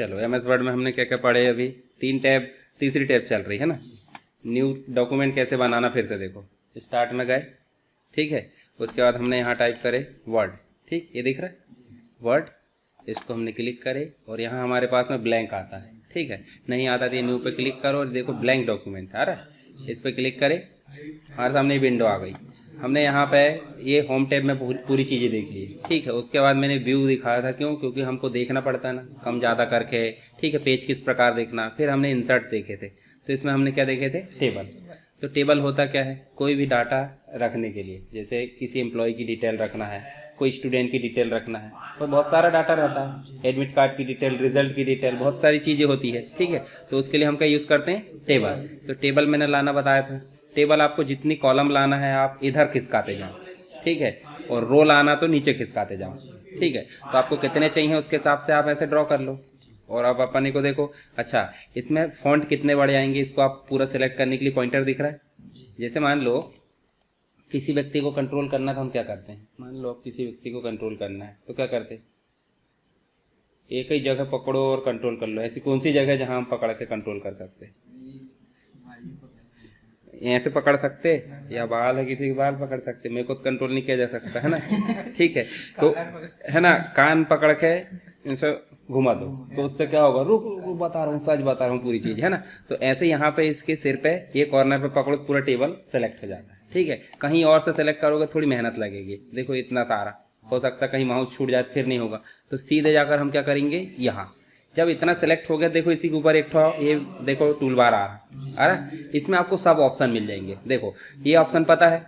चलो MS word में हमने क्या क्या पढ़े अभी, 3 टैब, तीसरी टैब चल रही है ना, न्यू डॉक्यूमेंट कैसे बनाना। फिर से देखो, स्टार्ट में गए, ठीक है। उसके बाद हमने यहाँ टाइप करे वर्ड, ठीक, ये दिख रहा है वर्ड, इसको हमने क्लिक करे और यहाँ हमारे पास में ब्लैंक आता है, ठीक है। नहीं आता तो ये न्यू पे क्लिक करो और देखो ब्लैंक डॉक्यूमेंट आ रहा है, इस पर क्लिक करे, हमारे सामने विंडो आ गई। हमने यहाँ पे ये होम टैब में पूरी चीज़ें देख ली, ठीक है। उसके बाद मैंने व्यू दिखाया था, क्यों, क्योंकि हमको देखना पड़ता है ना, कम ज़्यादा करके, ठीक है, पेज किस प्रकार देखना। फिर हमने इंसर्ट देखे थे, तो इसमें हमने क्या देखे थे, टेबल। तो टेबल होता क्या है, कोई भी डाटा रखने के लिए, जैसे किसी एम्प्लॉय की डिटेल रखना है, कोई स्टूडेंट की डिटेल रखना है, तो बहुत सारा डाटा रहता है, एडमिट कार्ड की डिटेल, रिजल्ट की डिटेल, बहुत सारी चीज़ें होती है, ठीक है। तो उसके लिए हम क्या यूज़ करते हैं, टेबल। तो टेबल मैंने लाना बताया था। टेबल आपको जितनी कॉलम लाना है आप इधर खिसकाते जाओ, ठीक है, और रो लाना तो नीचे खिसकाते जाओ, ठीक है। तो आपको कितने चाहिए उसके हिसाब से आप ऐसे ड्रॉ कर लो। और अब अपने को देखो, अच्छा इसमें फॉन्ट कितने बड़े आएंगे, इसको आप पूरा सिलेक्ट करने के लिए पॉइंटर दिख रहा है। जैसे मान लो किसी व्यक्ति को कंट्रोल करना, तो हम क्या करते हैं, मान लो किसी व्यक्ति को कंट्रोल करना है तो क्या करते हैं, एक ही जगह पकड़ो और कंट्रोल कर लो। ऐसी कौन सी जगह जहां हम पकड़ के कंट्रोल कर सकते हैं, ऐसे पकड़ सकते, या बाल है किसी के बाल पकड़ सकते, मेरे को कंट्रोल नहीं किया जा सकता है ना, ठीक है। तो है ना, कान पकड़ के इनसे घुमा दो, तो उससे क्या होगा, रुक रुक बता रहा हूँ, सच बता रहा हूँ पूरी चीज, है ना। तो ऐसे यहाँ पे इसके सिर पे ये कॉर्नर पे पकड़ो, पूरा टेबल सेलेक्ट हो जाता है, ठीक है। कहीं और से सेलेक्ट करोगे थोड़ी मेहनत लगेगी, देखो इतना सारा, हो सकता है कहीं माउस छूट जाए फिर नहीं होगा। तो सीधे जाकर हम क्या करेंगे, यहाँ जब इतना सेलेक्ट हो गया, देखो इसी के ऊपर एक ठो ये देखो टूल बार आ रहा, इसमें आपको सब ऑप्शन मिल जाएंगे। देखो ये ऑप्शन पता है,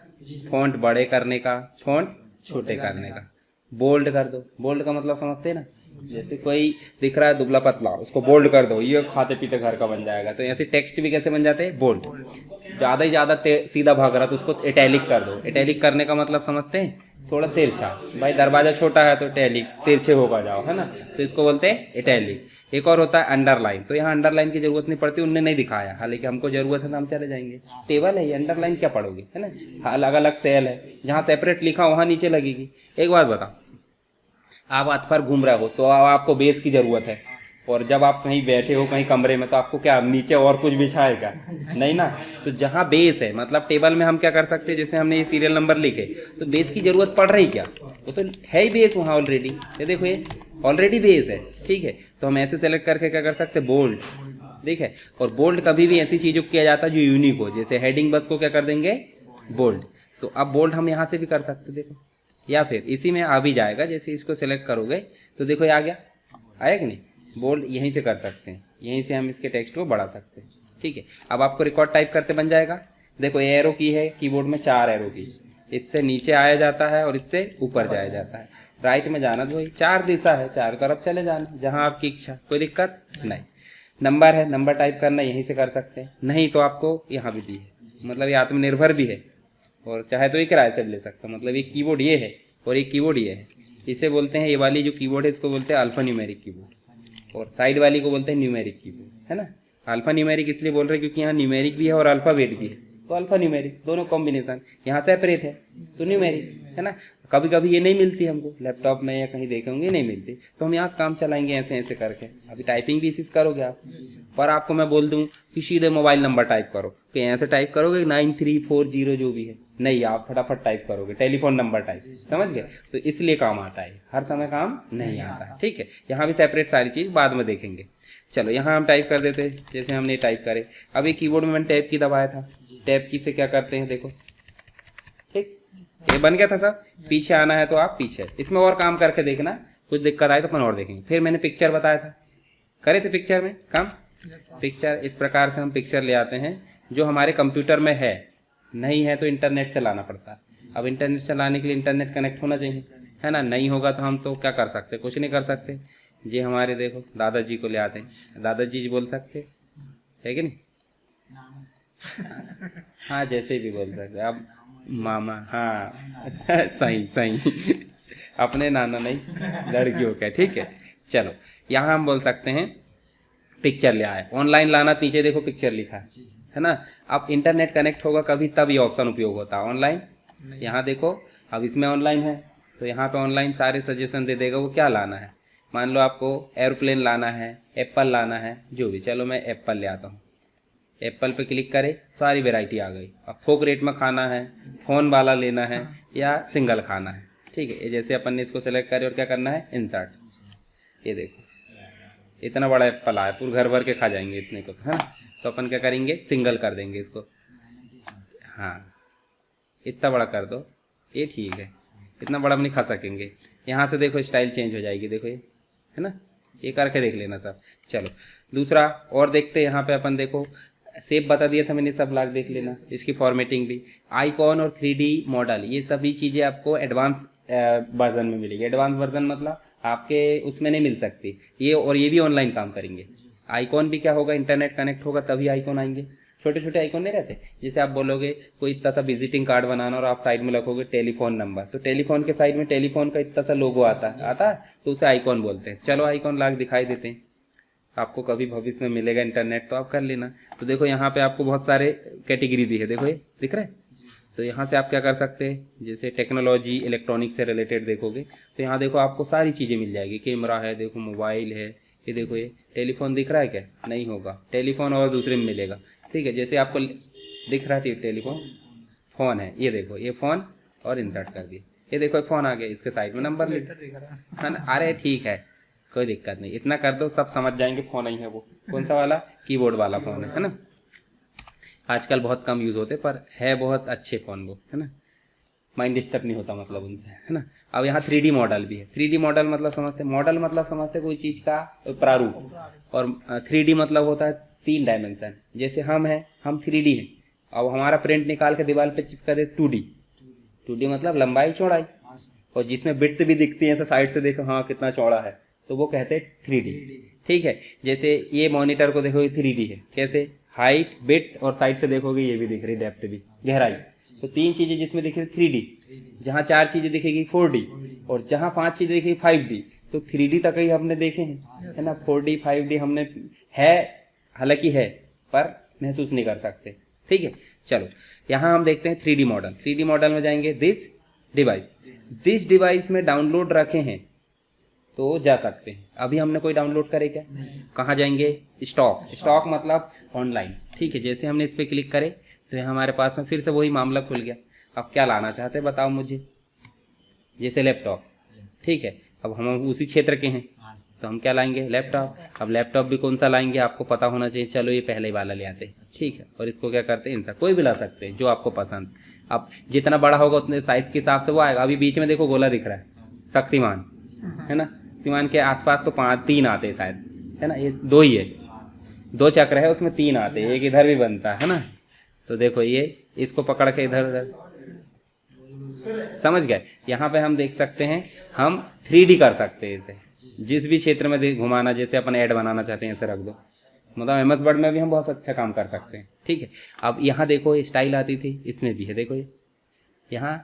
फॉन्ट बड़े करने का, फॉन्ट छोटे करने का, बोल्ड कर दो। बोल्ड का मतलब समझते हैं ना, जैसे कोई दिख रहा है दुबला पतला, उसको बोल्ड कर दो, ये खाते पीते घर का बन जाएगा। तो ऐसे टेक्स्ट भी कैसे बन जाते हैं, बोल्ड। ज्यादा ही ज्यादा सीधा भाग रहा तो उसको इटैलिक कर दो। इटैलिक करने का मतलब समझते हैं, थोड़ा तिरछा, भाई दरवाजा छोटा है तो इटैलिक तिरछे होगा जाओ, है ना, तो इसको बोलते हैं इटैलिक। एक और होता है अंडरलाइन, तो यहाँ अंडरलाइन की जरूरत नहीं पड़ती, उनने नहीं दिखाया, हालांकि हमको जरूरत है तो हम चले जाएंगे। टेबल है ये, अंडरलाइन क्या पढ़ोगे, है ना, अलग अलग सेल है, जहाँ सेपरेट लिखा वहां नीचे लगेगी। एक बात बताओ, आप हाथ पर घूम रहे हो तो आपको बेस की जरूरत है, और जब आप कहीं बैठे हो कहीं कमरे में तो आपको क्या नीचे और कुछ बिछाएगा, नहीं ना। तो जहाँ बेस है, मतलब टेबल में हम क्या कर सकते हैं, जैसे हमने ये सीरियल नंबर लिखे तो बेस की जरूरत पड़ रही क्या, वो तो है ही बेस वहाँ ऑलरेडी, ये देखो ये ऑलरेडी बेस है, ठीक है। तो हम ऐसे सेलेक्ट करके क्या कर सकते हैं, बोल्ड, ठीक है। और बोल्ड कभी भी ऐसी चीजों को किया जाता है जो यूनिक हो, जैसे हेडिंग बस को क्या कर देंगे, बोल्ड। तो अब बोल्ड हम यहाँ से भी कर सकते, देखो, या फिर इसी में आ भी जाएगा, जैसे इसको सेलेक्ट करोगे तो देखो ये आ गया, आया कि नहीं, बोल्ड यहीं से कर सकते हैं, यहीं से हम इसके टेक्स्ट को बढ़ा सकते हैं, ठीक है। अब आपको रिकॉर्ड टाइप करते बन जाएगा। देखो ये एरो की है कीबोर्ड में, 4 एरो की, इससे नीचे आया जाता है और इससे ऊपर जाया जाता है। राइट में जाना तो वही 4 दिशा है, 4 तरफ चले जाना जहां आपकी इच्छा, कोई दिक्कत नहीं। नंबर है, नंबर टाइप करना यहीं से कर सकते हैं, नहीं तो आपको यहाँ भी दी है, मतलब ये आत्मनिर्भर भी है, और चाहे तो ये किराए से भी ले सकता, मतलब एक कीबोर्ड ये है और एक कीबोर्ड ये है। इसे बोलते हैं, ये वाली जो कीबोर्ड है इसको बोलते हैं अल्फा न्यूमेरिक कीबोर्ड, और साइड वाली को बोलते हैं न्यूमेरिक कीबोर्ड, है ना। अल्फा न्यूमेरिक इसलिए बोल रहे हैं क्योंकि यहाँ न्यूमेरिक भी है और अल्फाबेट भी है, तो अल्फा न्यूमेरिक दोनों कॉम्बिनेशन, यहाँ सेपरेट है तो न्यूमेरिक, है ना। कभी कभी ये नहीं मिलती हमको लैपटॉप में या कहीं देखेंगे नहीं मिलती, तो हम यहाँ से काम चलाएंगे ऐसे ऐसे करके। अभी टाइपिंग भी इसी से करोगे आप, पर आपको मैं बोल दूं कि सीधे मोबाइल नंबर टाइप करो, कि ऐसे टाइप करोगे 9340 जो भी है, नहीं, आप फटाफट टाइप करोगे टेलीफोन नंबर टाइप, समझ गए। तो इसलिए काम आता है, हर समय काम नहीं आता है, ठीक है। यहाँ भी सेपरेट सारी चीज बाद में देखेंगे। चलो यहाँ हम टाइप कर देते हैं, जैसे हमने टाइप करे। अभी कीबोर्ड में मैंने टैब की दबाया था, टैब की से क्या करते हैं, देखो ठीक, ये बन गया था सब। पीछे आना है तो आप पीछे, इसमें और काम करके देखना, कुछ दिक्कत आए तो अपन और देखेंगे। फिर मैंने पिक्चर बताया था, करे थे पिक्चर में काम। पिक्चर इस प्रकार से हम पिक्चर ले आते हैं, जो हमारे कंप्यूटर में है, नहीं है तो इंटरनेट से लाना पड़ता है। अब इंटरनेट से लाने के लिए इंटरनेट कनेक्ट होना चाहिए, है ना, नहीं होगा तो हम तो क्या कर सकते, कुछ नहीं कर सकते। ये हमारे देखो दादाजी को ले आते हैं, दादाजी जी बोल सकते है कि नहीं, हाँ जैसे भी बोल सकते। अब मामा, हाँ सही सही, अपने नाना नहीं लड़कियों का, ठीक है। चलो यहाँ हम बोल सकते हैं पिक्चर ले आए, ऑनलाइन लाना, नीचे देखो पिक्चर लिखा है ना। अब इंटरनेट कनेक्ट होगा कभी तब ये ऑप्शन उपयोग होता है, ऑनलाइन। यहाँ देखो अब इसमें ऑनलाइन है तो यहाँ पे ऑनलाइन सारे सजेशन दे देगा वो क्या लाना है। मान लो आपको एरोप्लेन लाना है, एप्पल लाना है, जो भी, चलो मैं एप्पल ले आता हूँ। एप्पल पे क्लिक करे, सारी वैरायटी आ गई। अब थोक रेट में खाना है, फ़ोन वाला लेना है या सिंगल खाना है, ठीक है। ये जैसे अपन ने इसको सेलेक्ट करे और क्या करना है, इंसर्ट। ये देखो इतना बड़ा एप्पल आया, पूरा घर भर के खा जाएंगे इतने को, है ना। तो अपन क्या करेंगे, सिंगल कर देंगे इसको। हाँ, इतना बड़ा कर दो, ये ठीक है। इतना बड़ा हम नहीं खा सकेंगे। यहाँ से देखो स्टाइल चेंज हो जाएगी, देखो ये, है ना। ये करके देख लेना सब। चलो दूसरा और देखते हैं। यहाँ पे अपन देखो शेप बता दिया था मैंने, सब लाग देख लेना, इसकी फॉर्मेटिंग भी, आइकॉन और 3D मॉडल, ये सभी चीज़ें आपको एडवांस वर्जन में मिलेगी। एडवांस वर्जन मतलब आपके उसमें नहीं मिल सकती ये, और ये भी ऑनलाइन काम करेंगे। आइकॉन भी क्या होगा, इंटरनेट कनेक्ट होगा तभी आइकॉन आएंगे। छोटे छोटे आइकॉन नहीं रहते, जैसे आप बोलोगे कोई इतना सा विजिटिंग कार्ड बनाना और आप साइड में लिखोगे टेलीफोन नंबर, तो टेलीफोन के साइड में टेलीफोन का इतना सा लोगो आता है तो उसे आइकॉन बोलते हैं। चलो आइकॉन लाग दिखाई देते हैं, आपको कभी भविष्य में मिलेगा इंटरनेट तो आप कर लेना। तो देखो यहाँ पे आपको बहुत सारे कैटेगरी दी है, देखो ये दिख रहा है। तो यहाँ से आप क्या कर सकते हैं, जैसे टेक्नोलॉजी इलेक्ट्रॉनिक से रिलेटेड देखोगे तो यहाँ देखो आपको सारी चीज़ें मिल जाएगी। कैमरा है, देखो मोबाइल है, ये देखो ये टेलीफोन दिख रहा है क्या, नहीं होगा, टेलीफोन और दूसरे में मिलेगा, ठीक है। जैसे आपको दिख रहा है टेलीफोन, फ़ोन है, ये देखो ये फ़ोन और इंसर्ट कर दिए, ये देखो फ़ोन आ गया, इसके साइड में नंबर लिख, है ना। अरे ठीक है, कोई दिक्कत नहीं, इतना कर दो सब समझ जाएंगे फ़ोन ही है वो। कौन सा वाला, कीबोर्ड वाला फ़ोन है ना। आजकल बहुत कम यूज़ होते पर है बहुत अच्छे फ़ोन वो, है ना। माइंड डिस्टर्ब नहीं होता मतलब उनसे, है ना। अब यहाँ 3D मॉडल भी है। 3D मॉडल मतलब समझते, मॉडल मतलब समझते कोई चीज़ का प्रारूप, और 3D मतलब होता है 3 डायमेंशन। जैसे हम हैं, हम 3D हैं। अब हमारा प्रिंट निकाल के दीवार पे चिपका दे 2D। 2D मतलब लंबाई चौड़ाई, और जिसमें बिट्स भी दिखती है साइड से, देखो हाँ कितना चौड़ा है, तो वो कहते हैं 3D, ठीक है। जैसे ये मॉनिटर को देखो, ये 3D है, कैसे, हाइट, बिट, और साइड से देखोगे ये भी दिख रही, डेप्थ भी, गहराई। तो 3 चीजें जिसमें दिख रही 3D, जहाँ 4 चीजें दिखेगी 4D, और जहाँ 5 चीजें दिखेगी 5D। तो 3D तक ही हमने देखे हैं, है ना। 4D 5D हमने है, हालांकि है पर महसूस नहीं कर सकते, ठीक है। चलो यहाँ हम देखते हैं 3D मॉडल। 3D मॉडल में जाएंगे, दिस डिवाइस में डाउनलोड रखे हैं तो जा सकते हैं। अभी हमने कोई डाउनलोड करे क्या, कहाँ जाएंगे, स्टॉक मतलब ऑनलाइन, ठीक है। जैसे हमने इस पर क्लिक करे तो हमारे पास में फिर से वही मामला खुल गया। अब क्या लाना चाहते हैं बताओ मुझे, जैसे लैपटॉप, ठीक है। अब हम उसी क्षेत्र के हैं तो हम क्या लाएंगे, लैपटॉप। अब लैपटॉप भी कौन सा लाएंगे आपको पता होना चाहिए। चलो ये पहले वाला ले आते हैं, ठीक है। और इसको क्या करते हैं, इंसर्ट, कोई भी ला सकते हैं जो आपको पसंद। अब जितना बड़ा होगा उतने साइज के हिसाब से वो आएगा। अभी बीच में देखो गोला दिख रहा है, शक्तिमान, है ना। शक्तिमान के आसपास तो 3 आते हैं शायद, है ना। ये 2 ही है, 2 चक्र है उसमें 3 आते हैं, एक इधर भी बनता है ना। तो देखो ये इसको पकड़ के इधर उधर, समझ गए। यहाँ पे हम देख सकते हैं, हम 3D कर सकते हैं इसे, जिस भी क्षेत्र में घुमाना, जैसे अपन ऐड बनाना चाहते हैं ऐसे रख दो। मतलब MS वर्ड में भी हम बहुत अच्छा काम कर सकते हैं, ठीक है। अब यहाँ देखो स्टाइल आती थी, इसमें भी है, देखो ये यहाँ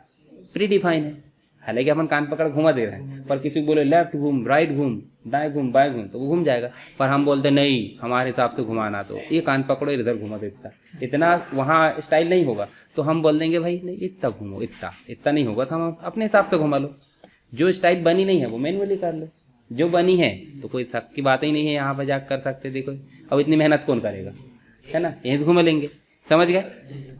प्री डिफाइन है। हालांकि अपन कान पकड़ घुमा दे रहे हैं, पर किसी को बोले लेफ्ट घूम, राइट घूम, दाएं घूम, बाएं घूम, तो वो घूम जाएगा। पर हम बोलते नहीं, हमारे हिसाब से घुमाना, तो ये कान पकड़ो इधर घुमा देता, इतना वहाँ स्टाइल नहीं होगा। तो हम बोल देंगे भाई नहीं, इतना घूमो, इतना नहीं होगा, तो हम अपने हिसाब से घुमा लो। जो स्टाइल बनी नहीं है वो मैनुअली कर लो, जो बनी है तो कोई शक की बात ही नहीं है, यहाँ पर जाकर कर सकते। देखो अब इतनी मेहनत कौन करेगा, है ना, यहीं से घूम लेंगे, समझ गए।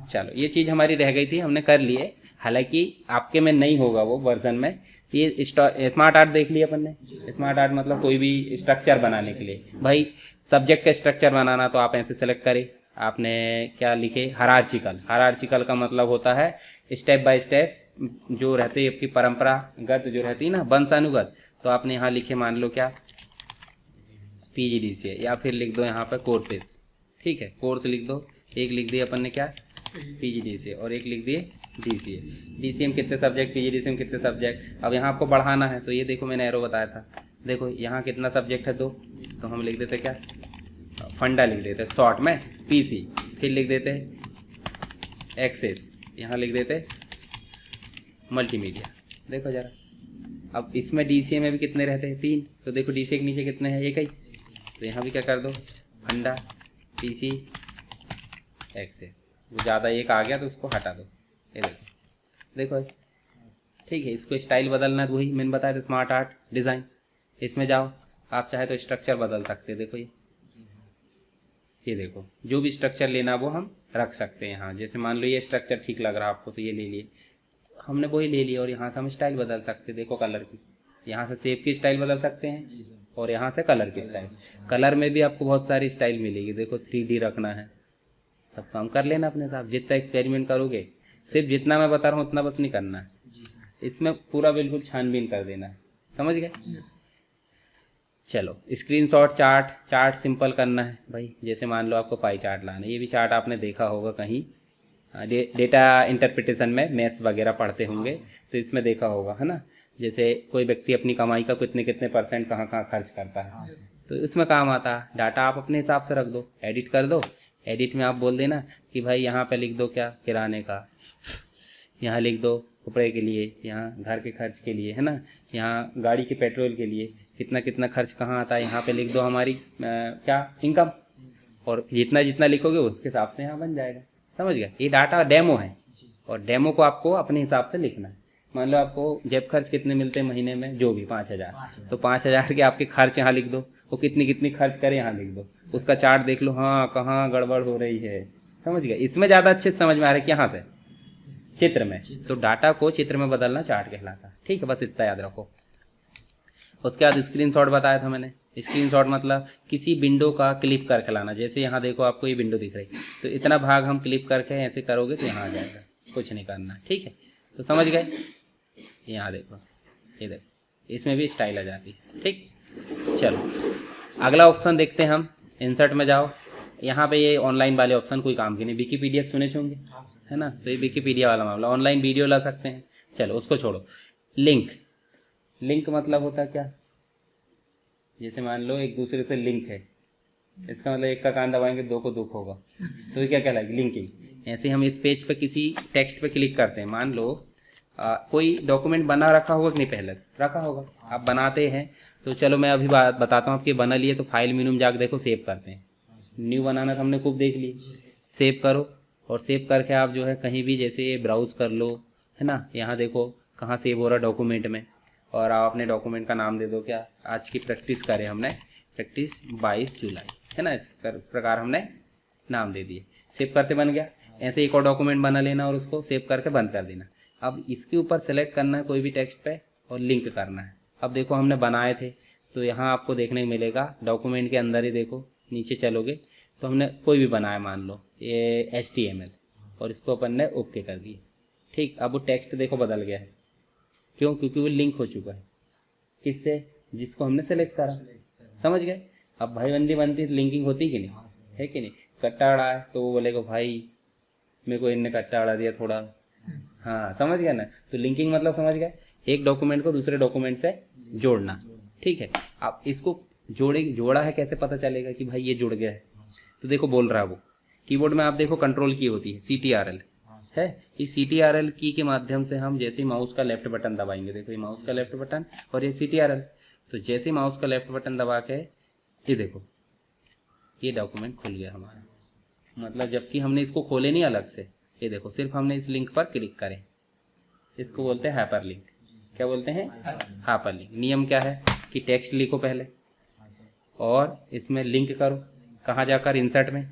चलो ये चीज़ हमारी रह गई थी, हमने कर लिए। हालांकि आपके में नहीं होगा वो वर्जन में। ये स्मार्ट आर्ट देख लिया अपन ने। स्मार्ट आर्ट मतलब कोई भी स्ट्रक्चर बनाने के लिए, भाई सब्जेक्ट का स्ट्रक्चर बनाना, तो आप ऐसे सेलेक्ट करें। आपने क्या लिखे, हायरार्चिकल का मतलब होता है स्टेप बाय स्टेप जो रहते हैं आपकी परंपरागत जो रहती है ना, वंशानुगत। तो आपने यहाँ लिखे, मान लो क्या, PGDCA, या फिर लिख दो यहाँ पर कोर्सेज, ठीक है, कोर्स लिख दो। एक लिख दिए अपन ने क्या, PGDCA, और एक लिख दिए DCA में कितने सब्जेक्ट, PGDCA में कितने सब्जेक्ट। अब यहाँ आपको बढ़ाना है तो ये देखो मैंने एरो बताया था, देखो यहाँ कितना सब्जेक्ट है, 2। तो हम लिख देते क्या, फंडा लिख देते शॉर्ट में, PC, फिर लिख देते एक्सेस, यहाँ लिख देते मल्टीमीडिया। देखो जरा, अब इसमें DCA में भी कितने रहते हैं, 3। तो देखो DCA के नीचे कितने हैं, 1 ही। तो यहाँ भी क्या कर दो, फंडा, PC, एक्सेस। वो ज़्यादा एक आ गया तो उसको हटा दो, ये देखो, ठीक है। इसको स्टाइल बदलना है, वही मैंने बताया था, स्मार्ट आर्ट डिज़ाइन, इसमें जाओ, आप चाहे तो स्ट्रक्चर बदल सकते, देखो ये देखो जो भी स्ट्रक्चर लेना वो हम रख सकते हैं यहाँ। जैसे मान लो ये स्ट्रक्चर ठीक लग रहा है आपको तो ये ले लिए, हमने वही ले लिया, और यहाँ से हम स्टाइल बदल सकते हैं। देखो कलर की, यहाँ से शेप की स्टाइल बदल सकते हैं और यहाँ से कलर की स्टाइल। कलर में भी आपको बहुत सारी स्टाइल मिलेगी, देखो 3D रखना है, सब काम कर लेना अपने साथ। जितना एक्सपेरिमेंट करोगे, सिर्फ जितना मैं बता रहा हूँ उतना बस नहीं करना है, इसमें पूरा बिल्कुल छानबीन कर देना है, समझ गए। चलो स्क्रीनशॉट चार्ट सिंपल करना है भाई। जैसे मान लो आपको पाई चार्ट लाना है, ये भी चार्ट आपने देखा होगा कहीं डेटा इंटरप्रिटेशन में, मैथ्स वगैरह पढ़ते होंगे तो इसमें देखा होगा, है ना। जैसे कोई व्यक्ति अपनी कमाई का कितने % कहाँ कहाँ खर्च करता है, तो इसमें काम आता है। डाटा आप अपने हिसाब से रख दो, एडिट कर दो। एडिट में आप बोल देना कि भाई यहाँ पे लिख दो क्या, किराने का, यहाँ लिख दो कपड़े के लिए, यहाँ घर के खर्च के लिए, है ना, यहाँ गाड़ी के पेट्रोल के लिए कितना कितना खर्च कहाँ आता है, यहाँ पे लिख दो हमारी क्या इनकम, और जितना जितना लिखोगे उसके हिसाब से यहाँ बन जाएगा, समझ गए। ये डाटा डेमो है, और डेमो को आपको अपने हिसाब से लिखना है। मान लो आपको जेब खर्च कितने मिलते हैं महीने में, जो भी 5,000, तो 5,000 के आपके खर्च यहाँ लिख दो, वो कितनी कितनी खर्च करे यहाँ लिख दो, उसका चार्ट देख लो, हाँ कहाँ गड़बड़ हो रही है, समझ गए। इसमें ज़्यादा अच्छे से समझ में आ रहा है कि यहाँ से चित्र में, तो डाटा को चित्र में बदलना चार्ट कहलाता है, ठीक है। बस इतना याद रखो। उसके बाद स्क्रीनशॉट बताया था मैंने। स्क्रीनशॉट मतलब किसी विंडो का क्लिप करके लाना। जैसे यहाँ देखो आपको ये विंडो दिख रही, तो इतना भाग हम क्लिप करके ऐसे करोगे तो यहाँ आ जाएगा, कुछ नहीं करना, ठीक है। तो समझ गए। यहाँ देखो, ये देखो इसमें भी स्टाइल आ जाती है, ठीक। चलो अगला ऑप्शन देखते हैं हम। इंसर्ट में जाओ, यहाँ पे ये ऑनलाइन वाले ऑप्शन कोई काम के नहीं। विकीपीडिया सुने होंगे, है ना, तो ये विकीपीडिया वाला मामला, ऑनलाइन वीडियो ला सकते हैं। चलो उसको छोड़ो। लिंक मतलब होता क्या, जैसे मान लो एक दूसरे से लिंक है, इसका मतलब एक का कान दबाएंगे दो को दुख होगा, तो ये क्या कहलाएगी, लिंकिंग। ऐसे हम इस पेज पे किसी टेक्स्ट पे क्लिक करते हैं, मान लो कोई डॉक्यूमेंट बना रखा होगा कि नहीं, पहले रखा होगा, आप बनाते हैं। तो चलो मैं अभी बताता हूँ आपके बना लिए, तो फाइल मेनू में जाकर देखो सेव करते हैं। न्यू बनाना तो हमने खूब देख ली, सेव करो, और सेव करके आप जो है कहीं भी जैसे ब्राउज कर लो, है ना। यहाँ देखो कहाँ सेव हो रहा है, डॉक्यूमेंट में, और आप अपने डॉक्यूमेंट का नाम दे दो क्या, आज की प्रैक्टिस करें हमने, प्रैक्टिस 22 जुलाई, है ना, इस प्रकार हमने नाम दे दिए। सेव करते बन गया। ऐसे एक और डॉक्यूमेंट बना लेना और उसको सेव करके बंद कर देना। अब इसके ऊपर सेलेक्ट करना है कोई भी टेक्स्ट पे और लिंक करना है। अब देखो हमने बनाए थे, तो यहाँ आपको देखने को मिलेगा डॉक्यूमेंट के अंदर ही, देखो नीचे चलोगे तो हमने कोई भी बनाया, मान लो ये HTML, और इसको अपन ने ओके कर दिया, ठीक। अब वो टेक्स्ट देखो बदल गया है, क्यों, क्योंकि वो लिंक हो चुका है, किससे, जिसको हमने सेलेक्ट करा, समझ गए। अब भाई बंदी बनती लिंकिंग होती कि नहीं, है कि नहीं। कट्टा अड़ा है तो वो बोलेगा भाई मेरे को इनने कट्टा अड़ा दिया थोड़ा, हाँ समझ गया ना। तो लिंकिंग मतलब समझ गए, एक डॉक्यूमेंट को दूसरे डॉक्यूमेंट से जोड़ना, ठीक है। आप इसको जोड़ा है, कैसे पता चलेगा कि भाई ये जुड़ गया है, तो देखो बोल रहा है वो, कीबोर्ड में आप देखो कंट्रोल की होती है CTRL है, इस CTRL की के माध्यम से हम जैसे माउस का लेफ्ट बटन दबाएंगे, देखो ये माउस का लेफ्ट बटन और ये CTRL, तो जैसे माउस का लेफ्ट बटन दबा के ये देखो ये डॉक्यूमेंट खुल गया हमारा, मतलब जबकि हमने इसको खोले नहीं अलग से, ये देखो सिर्फ हमने इस लिंक पर क्लिक करें, इसको बोलते हैं हाइपर लिंक। क्या बोलते हैं, हाइपर लिंक। नियम क्या है कि टेक्स्ट लिखो पहले और इसमें लिंक करो, कहाँ जाकर, इंसर्ट में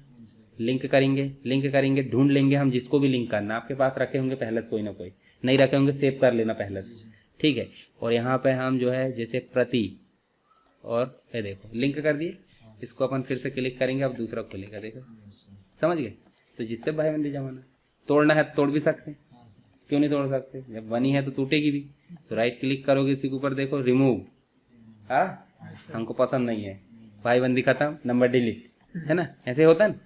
लिंक करेंगे, ढूंढ लेंगे हम जिसको भी लिंक करना, आपके पास रखे होंगे पहले से कोई ना कोई, नहीं रखे होंगे सेव कर लेना पहले से, ठीक है। और यहाँ पे हम जो है जैसे प्रति, और ये देखो लिंक कर दिए, इसको अपन फिर से क्लिक करेंगे, अब दूसरा खुलेगा, देखो समझ गए। तो जिससे भाईबंदी जमाना, तोड़ना है तो तोड़ भी सकते हैं, क्यों नहीं तोड़ सकते, जब बनी है तो टूटेगी भी। तो राइट क्लिक करोगे इसी के ऊपर, देखो रिमूव, हाँ हमको पसंद नहीं है, भाईबंदी खत्म, नंबर डिलीट, है ना, ऐसे होता है ना।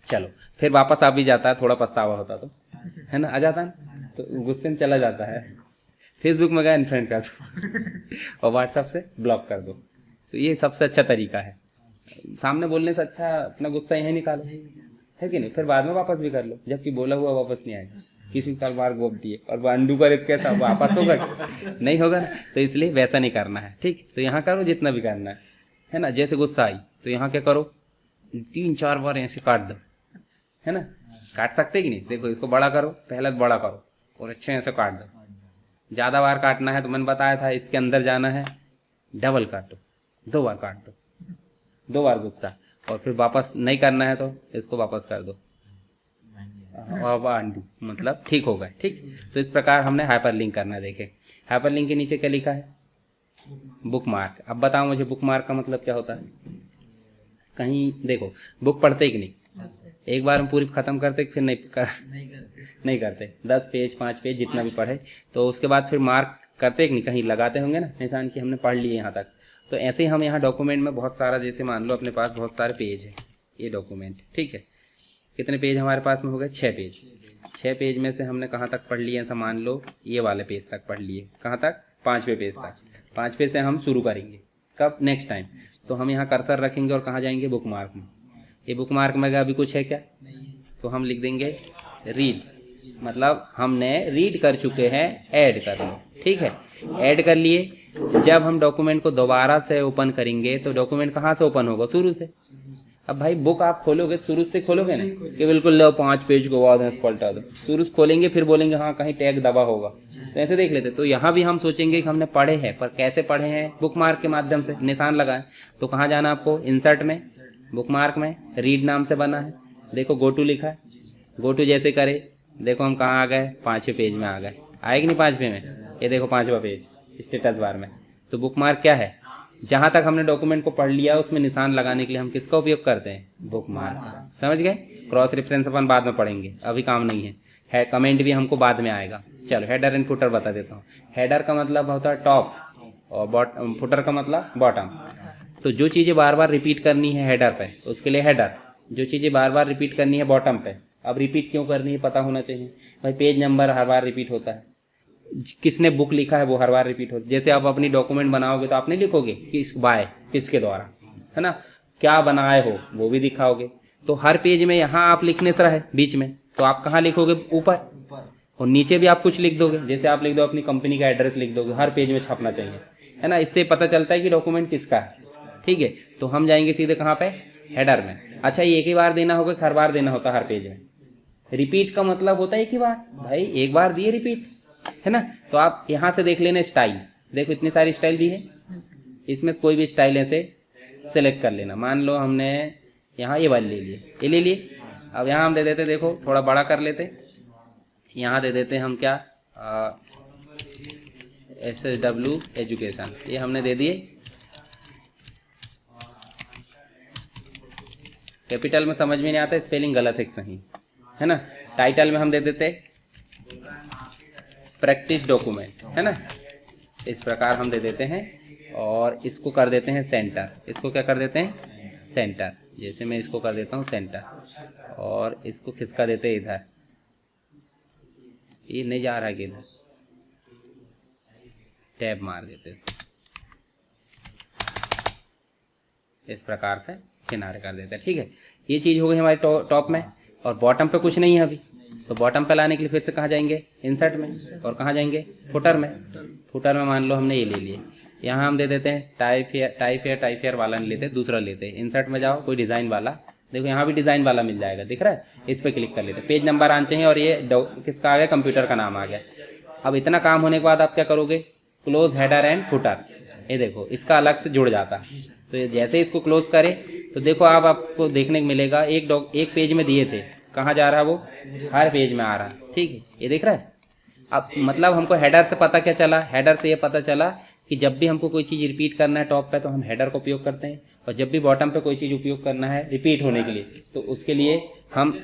चलो फिर वापस आ भी जाता है, थोड़ा पछतावा होता तो, है ना, आ जाता है तो गुस्से में चला जाता है। फेसबुक में गया अनफ्रेंड कर दो और व्हाट्सएप से ब्लॉक कर दो, तो ये सबसे अच्छा तरीका है। सामने बोलने से अच्छा अपना गुस्सा यहीं निकालो, है कि नहीं, फिर बाद में वापस भी कर लो, जबकि बोला हुआ वापस नहीं आएगा। किसी तलवार गोप दिए और वो अंडू कर कैसा वापस होगा, नहीं होगा ना, तो इसलिए वैसा नहीं करना है, ठीक। तो यहाँ करो जितना भी करना है ना। जैसे गुस्सा आई तो यहाँ क्या करो, 3-4 बार ऐसे काट दो, है ना, काट सकते कि नहीं, देखो इसको बड़ा करो, पहले बड़ा करो और अच्छे ऐसे काट दो। ज़्यादा बार काटना है तो मैंने बताया था इसके अंदर जाना है, डबल काटो, 2 बार काट दो, 2 बार गुस्सा, और फिर वापस नहीं करना है तो इसको वापस कर दो, अंडू, मतलब ठीक हो गए। ठीक, तो इस प्रकार हमने हाइपरलिंक करना। देखे हाइपरलिंक के नीचे क्या लिखा है, बुक मार्क। अब बताओ मुझे बुक मार्क का मतलब क्या होता है। कहीं देखो बुक पढ़ते कि नहीं, एक बार हम पूरी खत्म करते फिर नहीं करते 10 पेज 5 पेज जितना भी पढ़े, तो उसके बाद फिर मार्क करते कि नहीं, कहीं लगाते होंगे ना निशान की हमने पढ़ लिए यहाँ तक। तो ऐसे ही हम यहाँ डॉक्यूमेंट में बहुत सारा, जैसे मान लो अपने पास बहुत सारे पेज है, ये डॉक्यूमेंट, ठीक है, कितने पेज हमारे पास में हो गए, 6 पेज। 6 पेज में से हमने कहाँ तक पढ़ लिए, ऐसा मान लो ये वाले पेज तक पढ़ लिए, कहाँ तक, 5वें पेज तक। 5 पेज से हम शुरू करेंगे कब, नेक्स्ट टाइम। तो हम यहाँ कर्सर रखेंगे और कहाँ जाएंगे, बुक मार्क में। ये बुक मार्क में अभी कुछ है क्या, तो हम लिख देंगे रीड, मतलब हमने रीड कर चुके हैं, ऐड कर लो। ठीक है, ऐड कर लिए। जब हम डॉक्यूमेंट को दोबारा से ओपन करेंगे तो डॉक्यूमेंट कहाँ से ओपन होगा, शुरू से। अब भाई बुक आप खोलोगे शुरू से खोलोगे ना कि बिल्कुल लो 5 पेज को बाद में पलटा दो, शुरू से खोलेंगे फिर बोलेंगे हाँ कहीं टैग दबा होगा, तो ऐसे देख लेते। तो यहाँ भी हम सोचेंगे कि हमने पढ़े हैं, पर कैसे पढ़े हैं, बुक मार्क के माध्यम से निशान लगाएं। तो कहाँ जाना आपको, इंसर्ट में, बुक मार्क में, रीड नाम से बना है, देखो गो टू लिखा है, गो टू जैसे करे, देखो हम कहाँ आ गए, 5वें पेज में आ गए, आए कि नहीं 5वें में, ये देखो 5वां पेज स्टेटस बार में। तो बुक मार्क क्या है, जहां तक हमने डॉक्यूमेंट को पढ़ लिया उसमें निशान लगाने के लिए हम किसका उपयोग करते हैं, बुक मार्क। समझ गए, क्रॉस रेफरेंस अपन बाद में पढ़ेंगे, अभी काम नहीं है कमेंट भी हमको बाद में आएगा। चलो हेडर एंड फुटर बता देता हूँ। हेडर का मतलब होता है टॉप और फुटर का मतलब बॉटम। तो जो चीजें बार बार रिपीट करनी है हेडर पे, उसके लिए हेडर, जो चीजें बार बार रिपीट करनी है बॉटम पे। अब रिपीट क्यों करनी है पता होना चाहिए भाई, पेज नंबर हर बार रिपीट होता है, किसने बुक लिखा है वो हर बार रिपीट होता है। जैसे आप अपनी डॉक्यूमेंट बनाओगे तो आप नहीं लिखोगे किस बाय, किसके द्वारा, है ना, क्या बनाए हो वो भी दिखाओगे। तो हर पेज में यहाँ आप लिखने से रहे बीच में, तो आप कहाँ लिखोगे, ऊपर, और नीचे भी आप कुछ लिख दोगे, जैसे आप लिख दो अपनी कंपनी का एड्रेस लिख दोगे, हर पेज में छपना चाहिए, है ना, इससे पता चलता है कि डॉक्यूमेंट किसका है। ठीक है, तो हम जाएंगे सीधे कहाँ पे, हेडर में। अच्छा ये एक ही बार देना होगा, हर बार देना होता है हर पेज में। रिपीट का मतलब होता है एक ही बार, भाई एक बार दिए रिपीट, है ना। तो आप यहाँ से देख लेना स्टाइल, देखो इतनी सारी स्टाइल दी है, इसमें कोई भी स्टाइल ऐसे सेलेक्ट कर लेना। मान लो हमने यहाँ ये वाली ले लिए, ये ले लिए। अब यहाँ हम दे देते, देखो थोड़ा बड़ा कर लेते, यहाँ दे देते हम क्या, SSW एजुकेशन, ये हमने दे दिए। कैपिटल में समझ में नहीं आता, स्पेलिंग गलत है सही, है ना। टाइटल में हम दे देते प्रैक्टिस डॉक्यूमेंट, है ना, इस प्रकार हम दे देते हैं। और इसको कर देते हैं सेंटर, इसको क्या कर देते हैं, सेंटर। जैसे मैं इसको कर देता हूँ सेंटर, और इसको खिसका देते हैं इधर, ये नहीं जा रहा है कि इधर, टैब मार देते इस प्रकार से किनारे कर देते हैं। ठीक है, ये चीज हो गई हमारी टॉप में। और बॉटम पे कुछ नहीं है अभी, तो बॉटम पे लाने के लिए फिर से कहाँ जाएंगे, इंसर्ट में, और कहाँ जाएंगे, फुटर में। फुटर में मान लो हमने ये ले लिए, यहाँ हम दे देते हैं टाइप हेयर वाला नहीं लेते, दूसरा लेते हैं। इंसर्ट में जाओ, कोई डिजाइन वाला, देखो यहाँ भी डिजाइन वाला मिल जाएगा, दिख रहा है, इस पे क्लिक कर लेते हैं। पेज नंबर आना चाहिए, और ये किसका आ गया, कंप्यूटर का नाम आ गया। अब इतना काम होने के बाद आप क्या करोगे, क्लोज हेडर एंड फुटर, ये देखो इसका अलग से जुड़ जाता है। तो जैसे इसको क्लोज करें तो देखो आप आपको देखने को मिलेगा, एक पेज में दिए थे, कहाँ जा रहा है वो, हर पेज में आ रहा है। ठीक है, ये देख रहा है। अब मतलब हमको हेडर से पता क्या चला, हेडर से ये पता चला कि जब भी हमको कोई चीज रिपीट करना है टॉप पे तो हम हेडर का उपयोग करते हैं, और जब भी बॉटम पे कोई चीज उपयोग करना है रिपीट होने के लिए तो उसके लिए हम,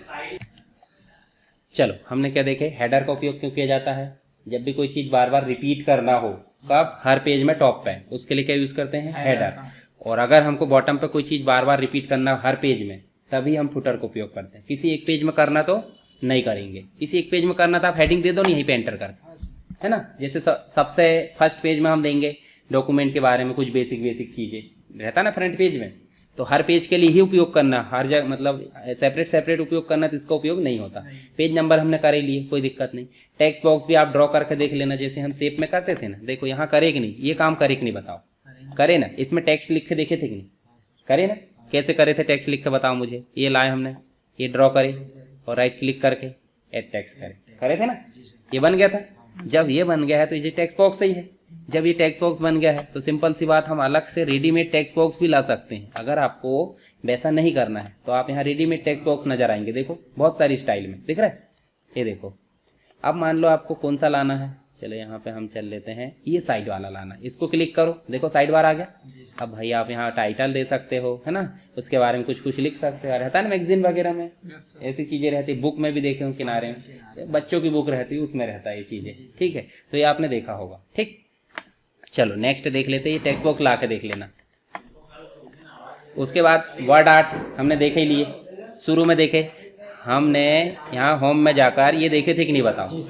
चलो हमने क्या देखे, हेडर का उपयोग क्यों किया जाता है, जब भी कोई चीज बार बार रिपीट करना हो, कब, हर पेज में टॉप पे, उसके लिए क्या यूज करते हैं, हेडर। और अगर हमको बॉटम पे कोई चीज बार बार रिपीट करना हर पेज में, तभी हम फुटर का उपयोग करते हैं। किसी एक पेज में करना तो नहीं करेंगे, किसी एक पेज में करना तो आप हेडिंग दे दो, नहीं यहीं पे एंटर कर, है ना। जैसे सबसे फर्स्ट पेज में हम देंगे डॉक्यूमेंट के बारे में कुछ बेसिक चीजें रहता ना फ्रंट पेज में, तो हर पेज के लिए ही उपयोग करना, हर जगह मतलब सेपरेट उपयोग करना, तो इसका उपयोग नहीं होता। पेज नंबर हमने कर ही लिए, कोई दिक्कत नहीं। टेक्स्ट बॉक्स भी आप ड्रॉ करके देख लेना, जैसे हम शेप में करते थे ना, देखो यहाँ करे कि नहीं, ये काम करे कि नहीं बताओ, करे ना। इसमें टेक्स्ट लिख के देखे थे कि नहीं, करे ना, कैसे करे थे टेक्स्ट लिख के बताओ मुझे। ये लाए हमने, ये ड्रॉ करे और राइट क्लिक करके एड टेक्स्ट करे थे ना, ये बन गया था। जब ये बन गया है तो ये टेक्स्ट बॉक्स सही है, जब ये टेक्स्ट बॉक्स बन गया है तो सिंपल सी बात, हम अलग से रेडीमेड टेक्स्ट बॉक्स भी ला सकते हैं। अगर आपको वैसा नहीं करना है तो आप यहाँ रेडीमेड टेक्स्ट बॉक्स नजर आएंगे, देखो बहुत सारी स्टाइल में दिख रहा है, ये देखो। अब मान लो आपको कौन सा लाना है, चलो यहाँ पे हम चल लेते हैं, ये साइड वाला लाना है, इसको क्लिक करो, देखो साइड बार आ गया। अब भाई आप यहाँ टाइटल दे सकते हो, है ना, उसके बारे में कुछ कुछ लिख सकते हो, रहता है ना मैगजीन वगैरह में ऐसी चीजें रहती है, बुक में भी देखे हो किनारे में, बच्चों की बुक रहती है उसमें रहता है ये चीजें, ठीक है, तो ये आपने देखा होगा। ठीक, चलो नेक्स्ट देख लेते हैं, ये टेक्स्ट बॉक्स ला के देख लेना। उसके बाद वर्ड आर्ट हमने देखे ही लिए, शुरू में देखे हमने, यहाँ होम में जाकर ये देखे थे कि नहीं बताओ।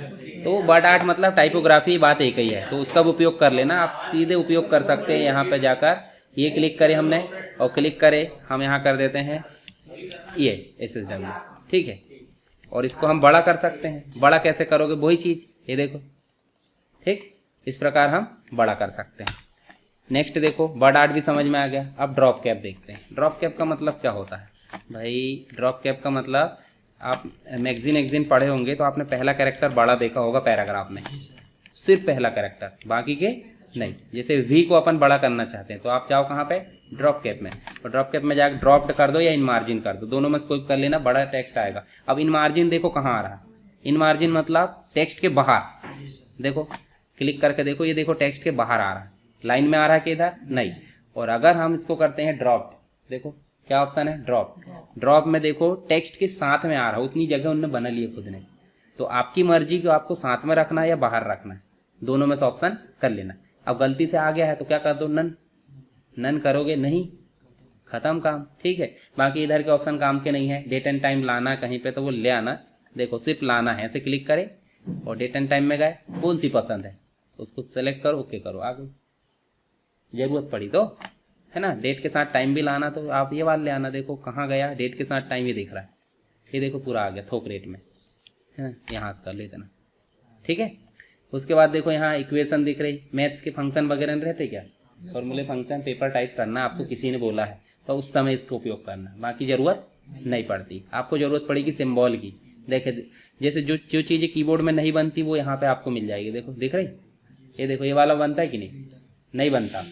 तो वर्ड आर्ट मतलब टाइपोग्राफी, बात एक ही है, तो उसका भी उपयोग कर लेना, आप सीधे उपयोग कर सकते हैं। यहाँ पे जाकर ये क्लिक करें हमने, और क्लिक करें हम यहाँ कर देते हैं ये SSW, ठीक है, और इसको हम बड़ा कर सकते हैं। बड़ा कैसे करोगे, वही चीज, ये देखो, ठीक, इस प्रकार हम बड़ा कर सकते हैं। नेक्स्ट देखो, वर्ड आर्ट भी समझ में आ गया। अब ड्रॉप कैप देखते हैं। ड्रॉप कैप का मतलब क्या होता है भाई? ड्रॉप कैप का मतलब, आप मैगजीन पढ़े होंगे तो आपने पहला कैरेक्टर बड़ा देखा होगा पैराग्राफ में, सिर्फ पहला कैरेक्टर, बाकी के नहीं। जैसे वी को अपन बड़ा करना चाहते हैं तो आप जाओ कहाँ पे, ड्रॉप कैप में, और ड्रॉप कैप में जाकर ड्रॉप्ड कर दो या इन मार्जिन कर दो, दोनों में से कोई कर लेना, बड़ा टेक्स्ट आएगा। अब इन मार्जिन देखो कहाँ आ रहा है, इन मार्जिन मतलब टेक्स्ट के बाहर, देखो क्लिक करके देखो, ये देखो टेक्स्ट के बाहर आ रहा है, लाइन में आ रहा है कि इधर नहीं। और अगर हम इसको करते हैं ड्रॉप, देखो क्या ऑप्शन है, ड्रॉप। ड्रॉप में देखो टेक्स्ट के साथ में आ रहा है, उतनी जगह उन्होंने बना ली है खुद ने, तो आपकी मर्जी कि आपको साथ में रखना है या बाहर रखना है, दोनों में से ऑप्शन कर लेना। अब गलती से आ गया है तो क्या कर दो, नन। नन करोगे नहीं, खत्म काम, ठीक है। बाकी इधर के ऑप्शन काम के नहीं है, डेट एंड टाइम लाना कहीं पे तो वो ले आना, देखो सिर्फ लाना है, ऐसे क्लिक करे और डेट एंड टाइम में गए, कौन सी पसंद है उसको सेलेक्ट करो, ओके करो, आ गई। जरूरत पड़ी तो, है ना, डेट के साथ टाइम भी लाना तो आप ये वाला ले आना, देखो कहाँ गया, डेट के साथ टाइम, ये दिख रहा है, ये देखो पूरा आ गया थोक रेट में, है ना, यहाँ से कर ले देना, ठीक है। उसके बाद देखो यहाँ इक्वेशन दिख रही, मैथ्स के फंक्शन वगैरह रहते क्या, फॉर्मूले फंक्शन पेपर टाइप करना, आपको किसी ने बोला है तो उस समय इसका उपयोग करना, बाकी जरूरत नहीं पड़ती। आपको जरूरत पड़ेगी सिंबल की, देखे जैसे जो जो चीजें कीबोर्ड में नहीं बनती वो यहाँ पे आपको मिल जाएगी, देखो दिख रही, ये देखो ये वाला बनता है कि नहीं बनता,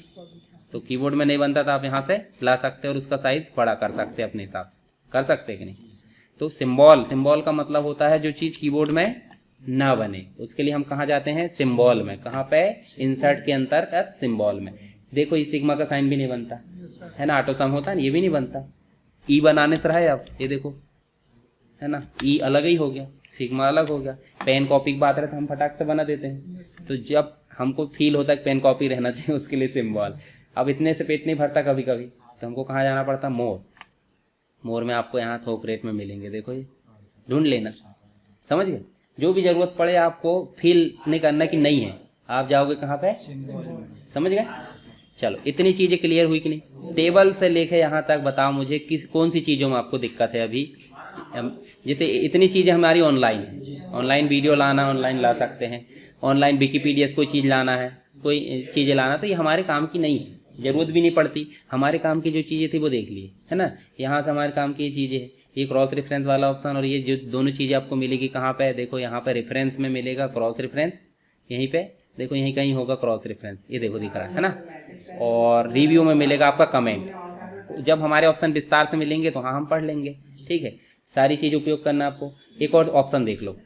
तो कीबोर्ड में नहीं बनता तो आप यहाँ से ला सकते हैं और उसका साइज बड़ा कर सकते हैं अपने हिसाब से, कर सकते हैं कि नहीं। तो सिंबल का मतलब होता है जो चीज कीबोर्ड में ना बने, उसके लिए हम कहाँ जाते हैं, सिंबल में। कहाँ पे, इंसर्ट के अंतर्गत सिंबल में। देखो ये सिग्मा का साइन भी नहीं बनता है ना, ऑटो सम होता है, ये भी नहीं बनता, ई बनाने से रहा है अब, ये देखो है ना, ई अलग ही हो गया, सिग्मा अलग हो गया। पेन कॉपी की बात रहे तो हम फटाक से बना देते हैं, तो जब हमको फील होता है कि पेन कॉपी रहना चाहिए, उसके लिए सिंबल। अब इतने से पेट नहीं भरता कभी कभी, तो हमको कहाँ जाना पड़ता, मोर में आपको यहाँ थोक रेट में मिलेंगे, देखो ये ढूंढ लेना, समझ गए। जो भी जरूरत पड़े आपको फील नहीं करना कि नहीं है, आप जाओगे कहाँ पे, समझ गए। चलो इतनी चीजें क्लियर हुई कि नहीं। टेबल से लेके यहाँ तक बताओ मुझे कौन सी चीजों में आपको दिक्कत है अभी। जैसे इतनी चीजें हमारी ऑनलाइन है, ऑनलाइन वीडियो लाना, ऑनलाइन ला सकते हैं, ऑनलाइन विकिपीडिया से कोई चीज लाना है, कोई चीजें लाना, तो ये हमारे काम की नहीं है, जरूरत भी नहीं पड़ती। हमारे काम की जो चीजें थी वो देख लिए, है ना, यहाँ से हमारे काम की ये चीजें है, ये क्रॉस रेफरेंस वाला ऑप्शन, और ये जो दोनों चीजें आपको मिलेगी कहाँ पे, देखो यहाँ पे रेफरेंस में मिलेगा क्रॉस रेफरेंस, यहीं पे देखो यहीं कहीं होगा क्रॉस रेफरेंस, ये देखो दिख रहा है ना, और रिव्यू में मिलेगा आपका कमेंट। जब हमारे ऑप्शन विस्तार से मिलेंगे तो हाँ हम पढ़ लेंगे, ठीक है। सारी चीज उपयोग करना आपको। एक और ऑप्शन देख लो।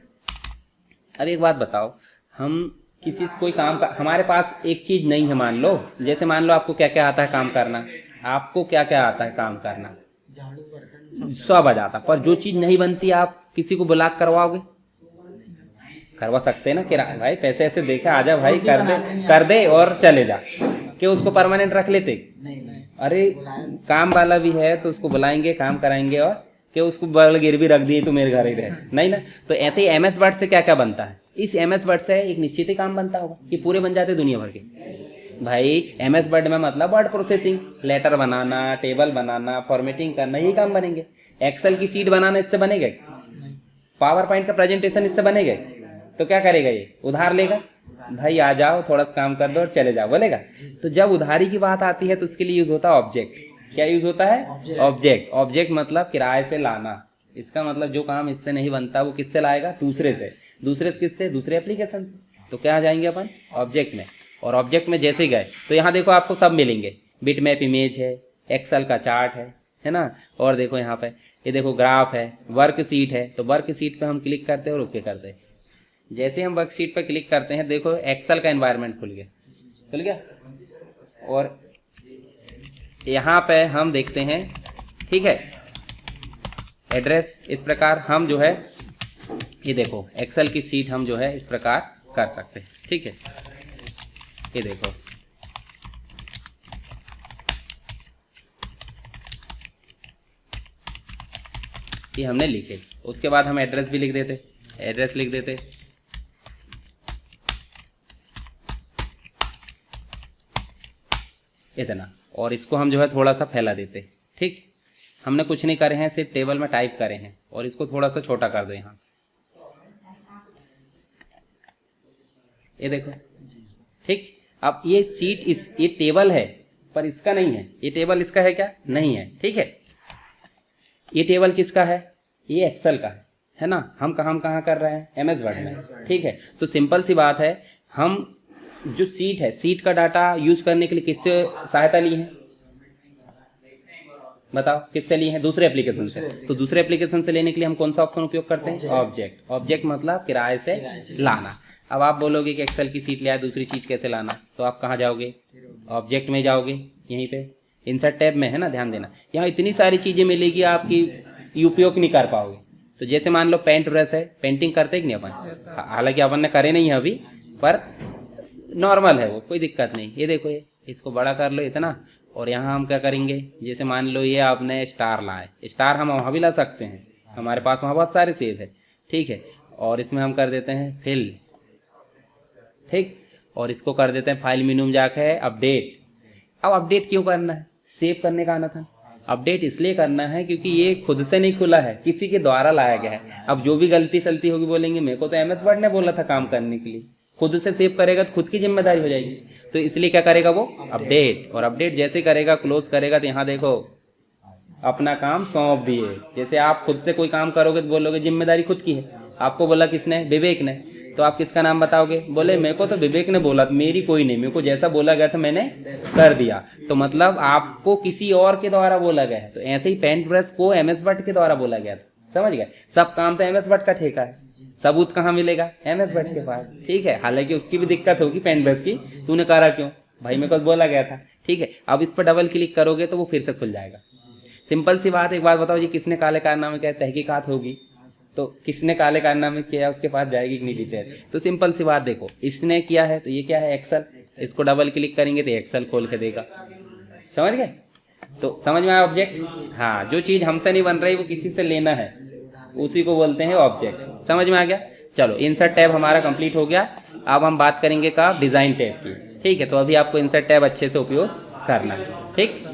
अब एक बात बताओ, हम किसी से कोई काम का, हमारे पास एक चीज नहीं है, मान लो, जैसे मान लो आपको क्या क्या आता है काम करना, आपको क्या क्या आता है काम करना, सब आ जाता, पर जो चीज नहीं बनती आप किसी को बुला करवाओगे, करवा सकते हैं ना, कि भाई पैसे ऐसे देखे, आजा भाई कर दे और चले जा, कि उसको परमानेंट रख लेते, अरे काम वाला भी है तो उसको बुलाएंगे, काम कराएंगे, और कि उसको बगल गिरवी रख दिए तो मेरे घर ही रहे, नहीं ना। तो ऐसे ही एमएस वर्ड से क्या क्या बनता है, इस एमएस वर्ड से एक निश्चित ही काम बनता होगा, कि पूरे बन जाते दुनिया भर के। भाई एमएस वर्ड में मतलब वर्ड प्रोसेसिंग, लेटर बनाना, टेबल बनाना, फॉर्मेटिंग करना, यही काम बनेंगे। एक्सेल की शीट बनाना इससे बनेगा, पावर पॉइंट का प्रेजेंटेशन इससे बनेगा, तो क्या करेगा ये, उधार लेगा, भाई आ जाओ थोड़ा सा काम कर दो और चले जाओ, बोलेगा। तो जब उधारी की बात आती है तो उसके लिए यूज होता है ऑब्जेक्ट। क्या यूज होता है, ऑब्जेक्ट। ऑब्जेक्ट मतलब किराए से लाना, इसका मतलब जो काम इससे नहीं बनता वो किससे लाएगा, दूसरे से किससे, दूसरे एप्लीकेशन से। तो क्या आ जाएंगे अपन, ऑब्जेक्ट में। और ऑब्जेक्ट में जैसे गए तो यहाँ देखो आपको सब मिलेंगे, बिट मैप इमेज है, एक्सेल का चार्ट है ना, और देखो यहाँ पे ये देखो ग्राफ है, वर्क शीट है। तो वर्क शीट पे हम क्लिक करते हैं और ओके करते हैं। जैसे हम वर्क शीट पे क्लिक करते हैं देखो एक्सेल का एनवायरनमेंट खुल गया। और यहाँ पे हम देखते हैं, ठीक है, एड्रेस। इस प्रकार हम जो है ये देखो एक्सेल की सीट हम जो है इस प्रकार कर सकते हैं, ठीक है। ये देखो ये हमने लिखे, उसके बाद हम एड्रेस भी लिख देते, एड्रेस लिख देते, इतना। और इसको हम जो है थोड़ा सा फैला देते, ठीक। हमने कुछ नहीं करे हैं, सिर्फ टेबल में टाइप करे हैं, और इसको थोड़ा सा छोटा कर दो यहाँ। ये देखो, ठीक। अब ये सीट ये टेबल है पर इसका नहीं है, ये टेबल इसका है क्या? नहीं है, ठीक है। ये टेबल किसका है? ये एक्सेल का है ना। हम कहाँ कर रहे हैं? MS वर्ड में, ठीक है। तो सिंपल सी बात है, हम जो सीट है, सीट का डाटा यूज करने के लिए किससे सहायता ली है? बताओ किससे ली है? दूसरे एप्लीकेशन से। तो दूसरे एप्लीकेशन से लेने के लिए हम कौन सा ऑप्शन उपयोग करते हैं? ऑब्जेक्ट। ऑब्जेक्ट मतलब किराए से लाना। अब आप बोलोगे कि एक्सेल की सीट ले आए, दूसरी चीज कैसे लाना? तो आप कहाँ जाओगे? ऑब्जेक्ट में जाओगे, यहीं पे इंसर्ट टैब में है ना, ध्यान देना। यहाँ इतनी सारी चीजें मिलेगी, आपकी उपयोग नहीं कर पाओगे। तो जैसे मान लो पेंट ब्रश है, पेंटिंग करते कि नहीं अपन? हालांकि अपन ने करे नहीं है अभी, पर नॉर्मल है वो, कोई दिक्कत नहीं। ये देखो, ये इसको बड़ा कर लो इतना, और यहाँ हम क्या करेंगे, जैसे मान लो ये आपने स्टार लाए, स्टार हम वहाँ भी ला सकते हैं, हमारे पास वहाँ बहुत सारे सेव है, ठीक है। और इसमें हम कर देते हैं फिल, ठीक। और इसको कर देते हैं फाइल मेनू में जाके अपडेट। अब अपडेट क्यों करना है? सेव करने का आना था। अपडेट इसलिए करना है क्योंकि ये खुद से नहीं खुला है, किसी के द्वारा लाया गया है। अब जो भी गलती सलती होगी बोलेंगे मेरे को तो MS वर्ड ने बोला था काम करने के लिए। खुद से सेव करेगा तो खुद की जिम्मेदारी हो जाएगी। तो इसलिए क्या करेगा वो? अपडेट। और अपडेट जैसे करेगा, क्लोज करेगा, तो यहाँ देखो अपना काम सौंप दिए। जैसे आप खुद से कोई काम करोगे तो बोलोगे जिम्मेदारी खुद की है। आपको बोला किसने? विवेक ने। तो आप किसका नाम बताओगे? बोले मेरे को तो विवेक ने बोला, मेरी कोई नहीं, मेरे को जैसा बोला गया था मैंने कर दिया। तो मतलब आपको किसी और के द्वारा बोला गया है। तो ऐसे ही पेंट ब्रश को MS वर्ड के द्वारा बोला गया था, समझ गए? सब काम तो MS वर्ड का ठेका है, सबूत कहाँ मिलेगा? MS वर्ड के पास, ठीक है। हालांकि उसकी भी दिक्कत होगी पेंट ब्रश की, तूने करा क्यों भाई, मेरे को बोला गया था, ठीक है। अब इस पर डबल क्लिक करोगे तो वो फिर से खुल जाएगा। सिंपल सी बात। एक बात बताओ, ये किसने काले कारनामे किया? तहकीकात होगी तो किसने काले कारनामे किया उसके पास जाएगी कि नहीं डिटेल? तो सिंपल सी बात देखो, इसने किया है तो ये क्या है? एक्सेल। इसको डबल क्लिक करेंगे तो एक्सेल खोल के देगा, समझ गए? तो समझ में आया ऑब्जेक्ट? हाँ, जो चीज हमसे नहीं बन रही वो किसी से लेना है, उसी को बोलते हैं ऑब्जेक्ट। समझ में आ गया? चलो, इंसर्ट टैब हमारा कंप्लीट हो गया। अब हम बात करेंगे का डिजाइन टैब की, ठीक है। तो अभी आपको इंसर्ट टैब अच्छे से उपयोग करना है, ठीक।